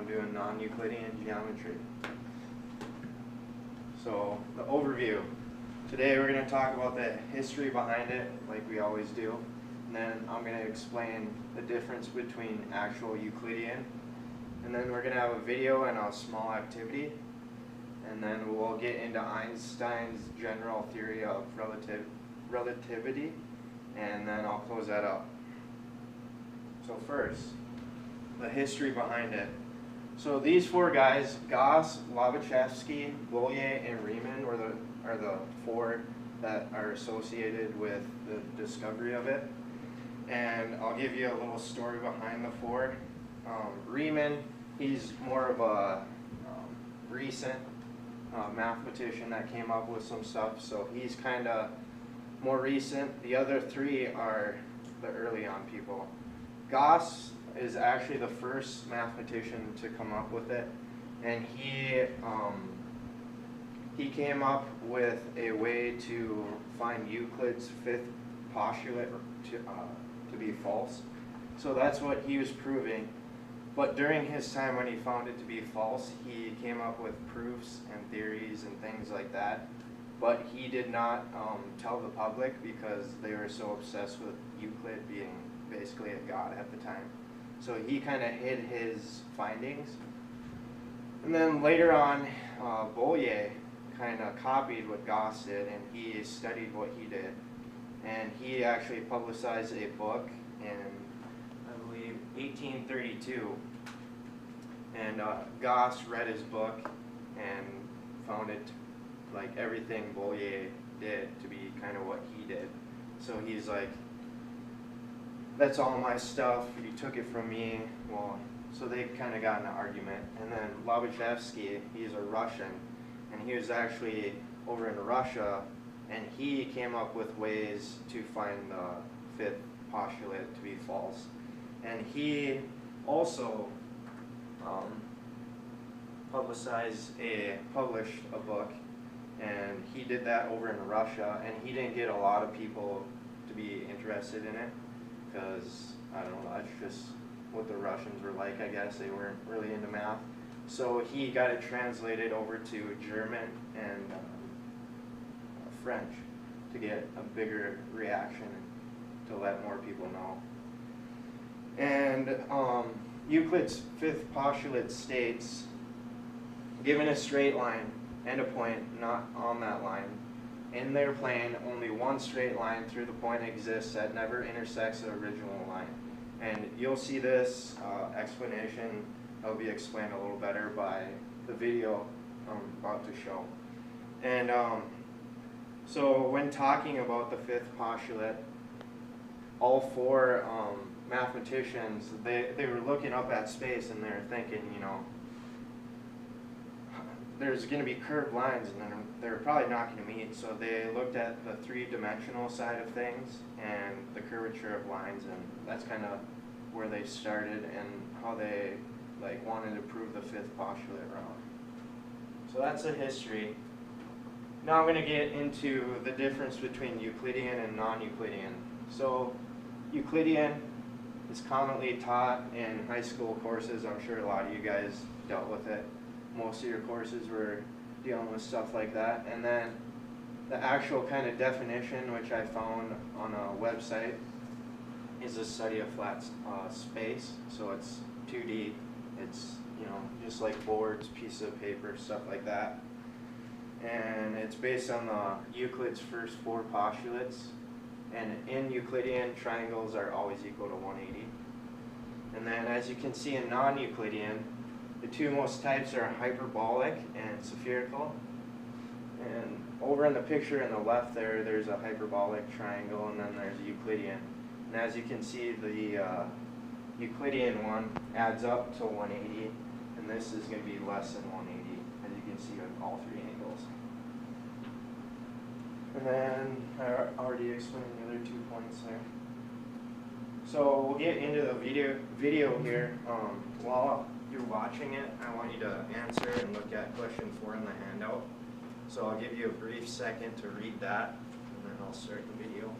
I'm doing non-Euclidean geometry. So, the overview. Today we're going to talk about the history behind it, like we always do. And then I'm going to explain the difference between actual Euclidean. And then we're going to have a video and a small activity. And then we'll get into Einstein's general theory of relativity. And then I'll close that up. So first, the history behind it. So these four guys, Gauss, Lobachevsky, Bolyai, and Riemann are the four that are associated with the discovery of it. And I'll give you a little story behind the four. Riemann, he's more of a recent mathematician that came up with some stuff, so he's kind of more recent. The other three are the early on people. Gauss is actually the first mathematician to come up with it, and he came up with a way to find Euclid's fifth postulate to be false. So that's what he was proving. But during his time when he found it to be false, he came up with proofs and theories and things like that. But he did not tell the public because they were so obsessed with Euclid being basically a god at the time. So he kind of hid his findings. And then later on, Bolyai kind of copied what Gauss did, and he studied what he did. And he actually publicized a book in, I believe, 1832. And Gauss read his book and found it, like everything Bolyai did, to be kind of what he did. So he's like, that's all my stuff, you took it from me. Well, so they kind of got in an argument. And then Lobachevsky, he's a Russian, and he was actually over in Russia, and he came up with ways to find the fifth postulate to be false. And he also published a book, and he did that over in Russia, and he didn't get a lot of people to be interested in it, because, I don't know, that's just what the Russians were like, I guess. They weren't really into math. So he got it translated over to German and French to get a bigger reaction and to let more people know. And Euclid's fifth postulate states, given a straight line and a point not on that line, in their plane, only one straight line through the point exists that never intersects the original line. And you'll see this explanation, it'll be explained a little better by the video I'm about to show. And so when talking about the fifth postulate, all four mathematicians, they were looking up at space, and they're thinking, you know, there's going to be curved lines, and then they're probably not going to meet. So they looked at the three-dimensional side of things and the curvature of lines, and that's kind of where they started and how they wanted to prove the fifth postulate wrong. So that's the history. Now I'm going to get into the difference between Euclidean and non-Euclidean. So Euclidean is commonly taught in high school courses. I'm sure a lot of you guys dealt with it. Most of your courses were dealing with stuff like that. And then the actual kind of definition, which I found on a website, is a study of flat space. So it's 2D. It's, you know, just like boards, pieces of paper, stuff like that. And it's based on the Euclid's first four postulates. And in Euclidean, triangles are always equal to 180. And then as you can see in non-Euclidean, the two most types are hyperbolic and spherical. And over in the picture in the left there's a hyperbolic triangle, and then there's Euclidean. And as you can see, the Euclidean one adds up to 180, and this is going to be less than 180, as you can see on all three angles. And then I already explained the other 2 points there. So we'll get into the video here. While you're watching it, I want you to answer and look at question 4 in the handout. So I'll give you a brief second to read that, and then I'll start the video.